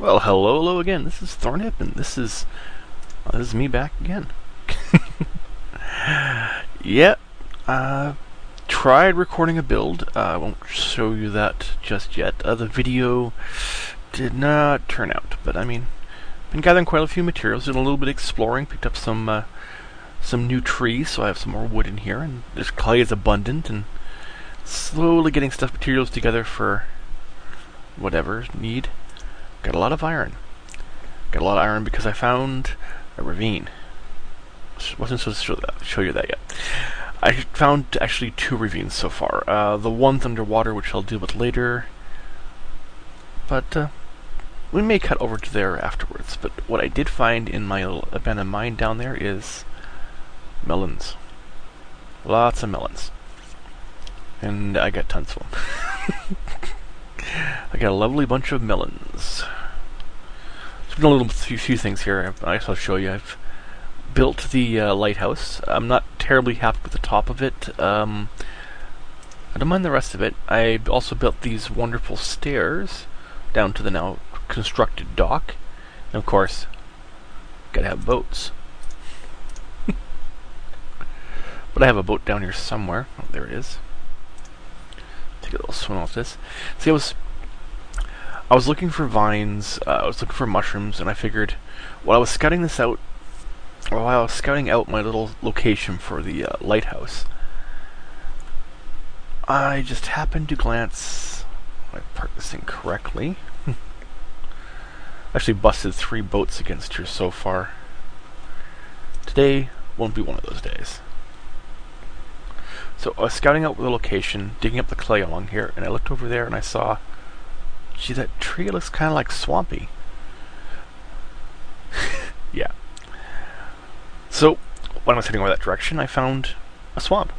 Well, hello again. This is Thorn, and this is me back again. Yeah, tried recording a build. I won't show you that just yet. The video did not turn out, but I mean, been gathering quite a few materials, doing a little bit of exploring, picked up some new trees, so I have some more wood in here, and this clay is abundant, and slowly getting materials together for whatever need. Got a lot of iron. Got a lot of iron because I found a ravine. Wasn't supposed to show you that yet. I found actually 2 ravines so far. The one's underwater, which I'll deal with later. But we may cut over to there afterwards. But what I did find in my little abandoned mine down there is melons. Lots of melons. And I got tons of them. I got a lovely bunch of melons. There's been a few things here. I guess I'll show you. I've built the lighthouse. I'm not terribly happy with the top of it. I don't mind the rest of it. I also built these wonderful stairs down to the now constructed dock. And of course, gotta have boats. But I have a boat down here somewhere. Oh, there it is. Take a little swim off this. See, I was looking for vines, I was looking for mushrooms, and I figured while I was scouting out my little location for the lighthouse, I just happened to glance. I parked this thing correctly. Actually busted 3 boats against here so far. Today won't be one of those days. So I was scouting out the location, digging up the clay along here, and I looked over there and I saw, gee, that tree looks kind of like swampy. Yeah. So when I was heading over that direction, I found a swamp.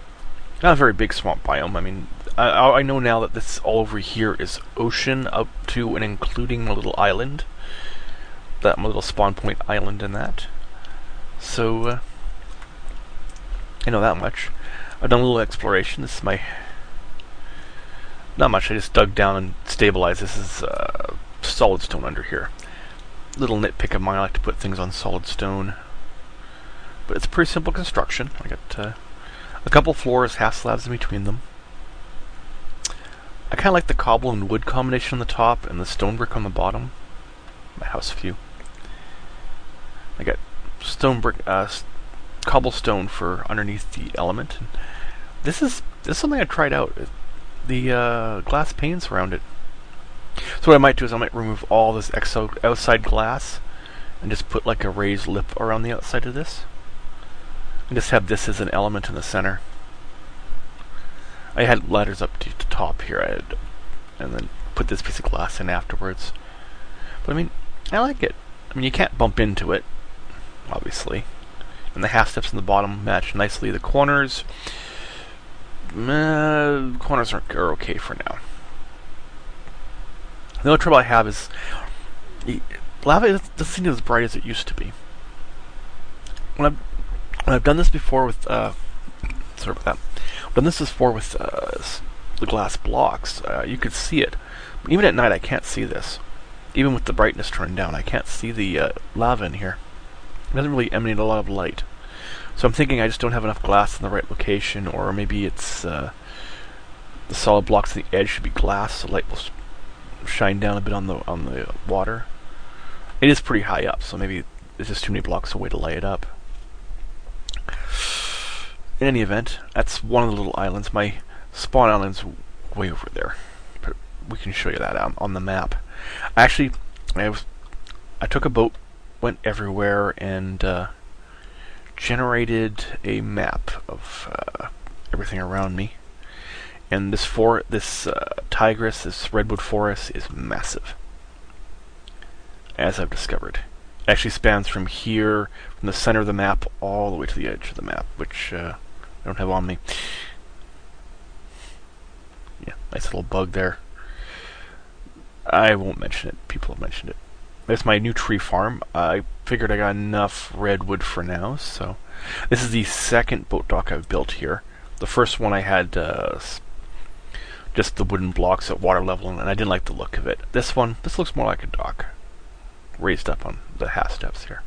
Not a very big swamp biome. I mean, I know now that this all over here is ocean up to and including a little island. That my little spawn point island and that. So I know that much. I've done a little exploration. This is my... Not much, I just dug down and stabilized. This is solid stone under here. Little nitpick of mine, I like to put things on solid stone. But it's a pretty simple construction. I got a couple floors, half slabs in between them. I kind of like the cobble and wood combination on the top and the stone brick on the bottom. My house view. I got stone brick, cobblestone for underneath the element. And this is something I tried out. The glass panes around it. So what I might do is I might remove all this outside glass and just put like a raised lip around the outside of this. And just have this as an element in the center. I had ladders up to the top here, and then put this piece of glass in afterwards. But I mean, I like it. I mean, you can't bump into it, obviously. And the half steps in the bottom match nicely. The corners... corners are okay for now. The only trouble I have is lava doesn't seem as bright as it used to be. When I've done this before with sorry about that. I've done this before with the glass blocks. You could see it. But even at night, I can't see this. Even with the brightness turned down, I can't see the lava in here. It doesn't really emanate a lot of light. So I'm thinking I just don't have enough glass in the right location, or maybe it's the solid blocks on the edge should be glass, so light will shine down a bit on the water. It is pretty high up, so maybe there's just too many blocks away to light it up. In any event, that's one of the little islands. My spawn island's way over there, but we can show you that on the map. Actually, I took a boat, went everywhere, and generated a map of everything around me. And this tigress, this redwood forest, is massive, as I've discovered. It actually spans from here, from the center of the map, all the way to the edge of the map, which I don't have on me. Yeah, nice little bug there. I won't mention it. People have mentioned it. That's my new tree farm. I figured I got enough redwood for now, so... This is the second boat dock I've built here. The first one I had just the wooden blocks at water level, and I didn't like the look of it. This looks more like a dock. raised up on the half steps here.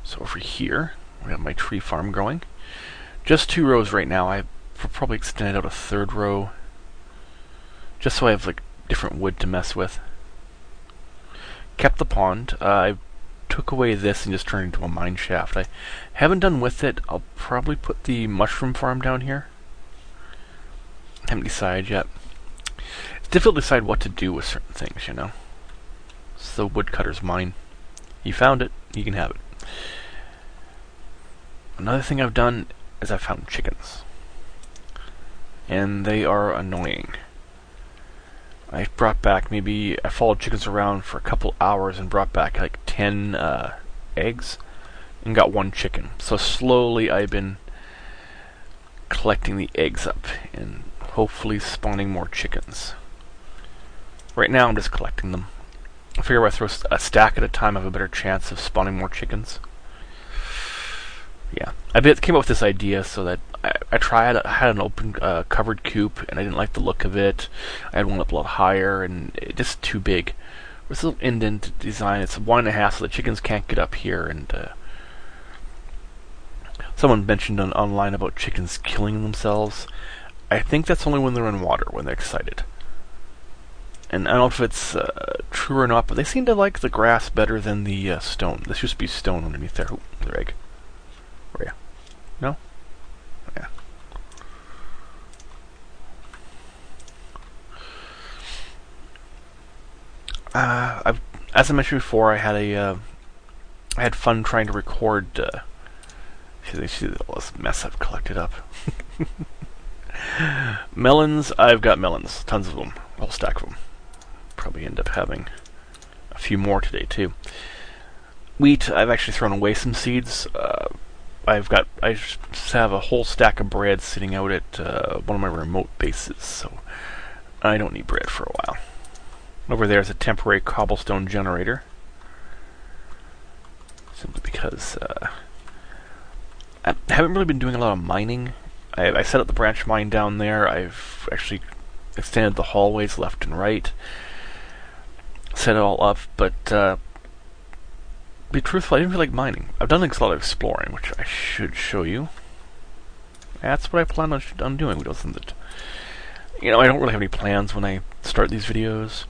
So over here, we have my tree farm growing. Just 2 rows right now. I will probably extend out a 3rd row, just so I have like different wood to mess with. Kept the pond. I took away this and just turned it into a mine shaft. I haven't done with it. I'll probably put the mushroom farm down here. Haven't decided yet. It's difficult to decide what to do with certain things, you know. It's the woodcutter's mine. He found it. He can have it. Another thing I've done is I've found chickens. And they are annoying. I brought back I followed chickens around for a couple hours and brought back like 10 eggs and got 1 chicken. So slowly I've been collecting the eggs up and hopefully spawning more chickens. Right now I'm just collecting them. I figure if I throw a stack at a time I have a better chance of spawning more chickens. Yeah, I came up with this idea so that I had an open covered coop and I didn't like the look of it. I had one up a lot higher and it's just too big. It's a little indent design. It's 1.5, so the chickens can't get up here. And someone mentioned online about chickens killing themselves. I think that's only when they're in water, when they're excited. And I don't know if it's true or not, but they seem to like the grass better than the stone. This used to be stone underneath there. Oh, their egg. Where are you? No? Yeah. As I mentioned before, I had fun trying to record. See all this mess I've collected up. Melons, I've got melons, tons of them, a whole stack of them. Probably end up having a few more today too. Wheat, I've actually thrown away some seeds. I just have a whole stack of bread sitting out at one of my remote bases, so I don't need bread for a while. Over there is a temporary cobblestone generator, simply because I haven't really been doing a lot of mining. I set up the branch mine down there. I've actually extended the hallways left and right, set it all up, but to be truthful, I didn't feel like mining. I've done a lot of exploring, which I should show you. That's what I plan on doing. You know, I don't really have any plans when I start these videos.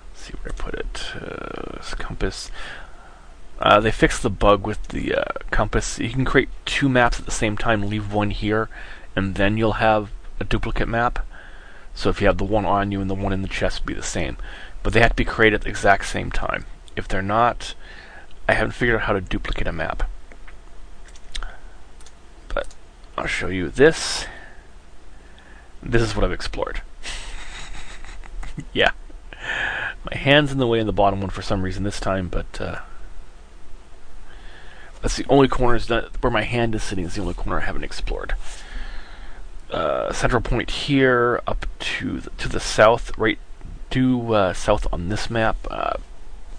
Let's see where I put it. This compass. They fixed the bug with the compass. You can create 2 maps at the same time, leave one here, and then you'll have a duplicate map. So if you have the one on you and the one in the chest, be the same. But they have to be created at the exact same time. If they're not, I haven't figured out how to duplicate a map. But I'll show you this. This is what I've explored. Yeah. My hand's in the way in the bottom one for some reason this time, but that's the only corner where my hand is sitting is the only corner I haven't explored. Central point here, up to the south, right due south on this map.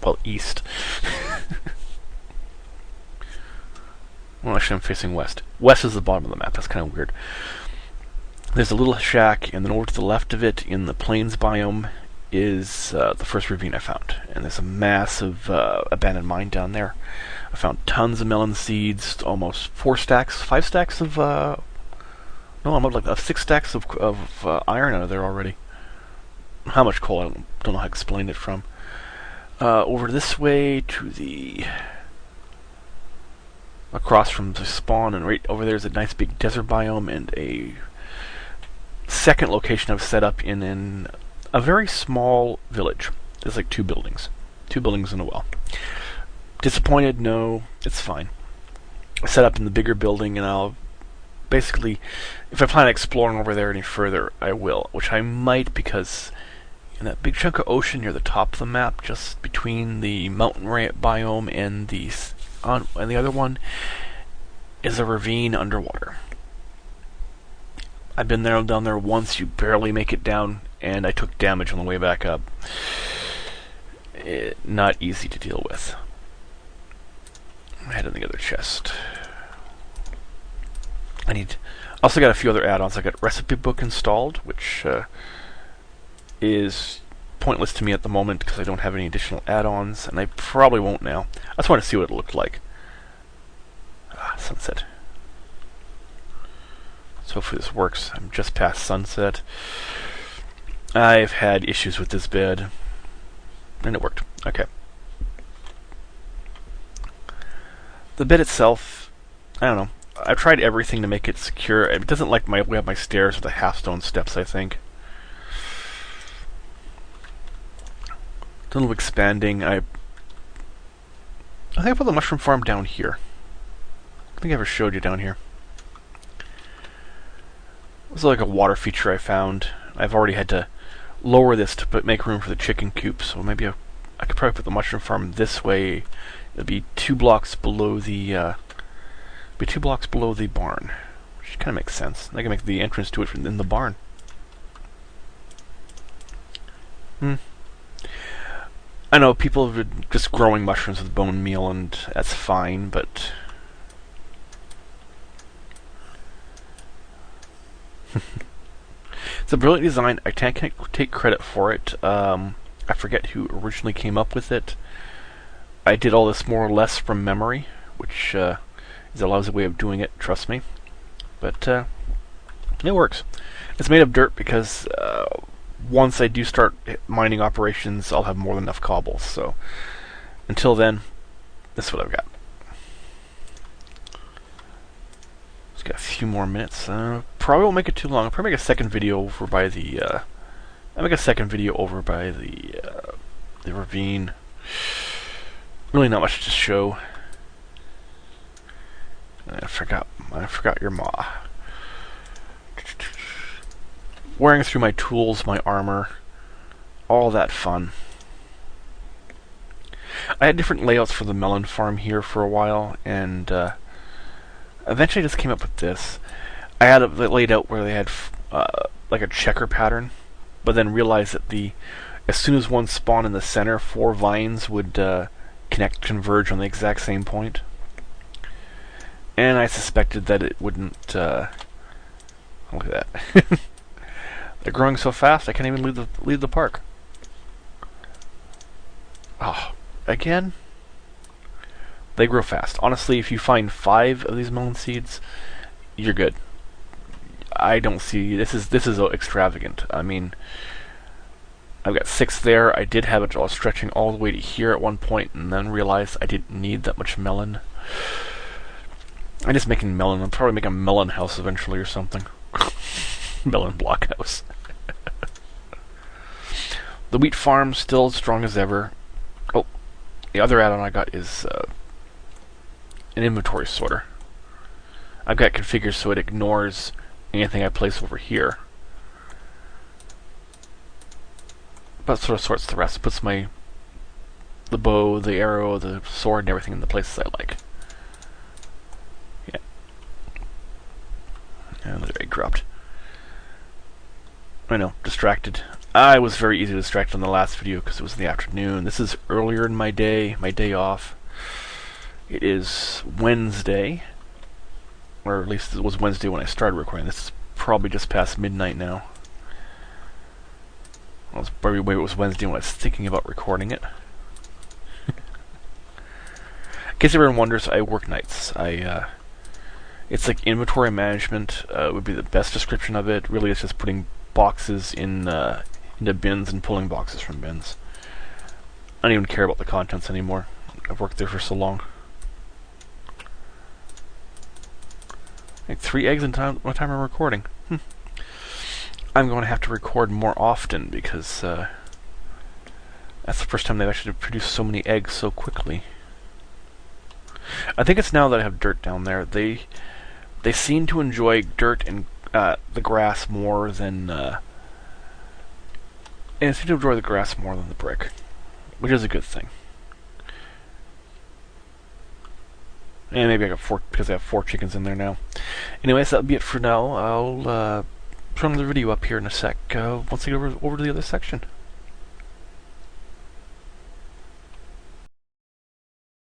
Well, east. Well, actually, I'm facing west. West is the bottom of the map. That's kind of weird. There's a little shack, and then over to the left of it, in the plains biome, is the first ravine I found. And there's a massive abandoned mine down there. I found tons of melon seeds, almost 5 stacks of... no, I'm up like 6 stacks of iron out of there already. How much coal? I don't know how to explain it from. Over this way to the... across from the spawn, and right over there is a nice big desert biome, and a second location I've set up in a very small village. There's like 2 buildings. 2 buildings and a well. Disappointed? No, it's fine. I set up in the bigger building, and I'll basically, if I plan on exploring over there any further, I will, which I might, because in that big chunk of ocean near the top of the map, just between the mountain biome and the other one, is a ravine underwater. I've been down there once. You barely make it down, and I took damage on the way back up. Not easy to deal with. I had in the other chest. Also got a few other add-ons. I got recipe book installed, which is pointless to me at the moment because I don't have any additional add-ons, and I probably won't now. I just want to see what it looked like. Sunset. So hopefully this works. I'm just past sunset. I've had issues with this bed, and it worked. Okay. The bed itself, I don't know. I've tried everything to make it secure. It doesn't like we have my stairs with the half-stone steps, I think. A little expanding. I think I put the mushroom farm down here. I think I ever showed you down here. This is like a water feature I found. I've already had to lower this to make room for the chicken coop, so maybe I could probably put the mushroom farm this way. It'll be 2 blocks below the barn, which kind of makes sense. I can make the entrance to it in the barn. I know people are just growing mushrooms with bone meal, and that's fine, but it's a brilliant design. I can't take credit for it. I forget who originally came up with it. I did all this more or less from memory, which is a lousy way of doing it, trust me. But it works. It's made of dirt because once I do start mining operations, I'll have more than enough cobbles. So until then, this is what I've got. Just got a few more minutes. Probably won't make it too long. I'll probably make a second video over by the. I'll make a second video over by the ravine. Really not much to show. I forgot your maw. Wearing through my tools, my armor, all that fun. I had different layouts for the melon farm here for a while, and eventually I just came up with this. I had it laid out where they had like a checker pattern, but then realized that as soon as one spawned in the center, 4 vines would converge on the exact same point. And I suspected that it wouldn't. Look at that. They're growing so fast, I can't even leave the park. Oh, again? They grow fast. Honestly, if you find 5 of these melon seeds, you're good. I don't see this is extravagant. I mean, I've got 6 there. I did have it all stretching all the way to here at one point, and then realized I didn't need that much melon. I'm just making melon. I'll probably make a melon house eventually or something. Melon block house. The wheat farm still as strong as ever. Oh, the other add-on I got is an inventory sorter. I've got configured so it ignores anything I place over here, but sort of sorts the rest. Puts the bow, the arrow, the sword, and everything in the places I like. Yeah. And the egg dropped. I know, distracted. I was very easy to distract on the last video because it was in the afternoon. This is earlier in my day off. It is Wednesday, or at least it was Wednesday when I started recording. This is probably just past midnight now. Well, maybe it was Wednesday when I was thinking about recording it. In case everyone wonders, I work nights. It's like inventory management would be the best description of it. Really, it's just putting boxes into bins and pulling boxes from bins. I don't even care about the contents anymore. I've worked there for so long. Like 3 eggs in time one time I'm recording. I'm going to have to record more often because that's the first time they've actually produced so many eggs so quickly. I think it's now that I have dirt down there. They seem to enjoy dirt and the grass more than and they seem to enjoy the grass more than the brick, which is a good thing. And maybe I got 4 because I have 4 chickens in there now. Anyways, that'll be it for now. I'll turn the video up here in a sec once I get over to the other section.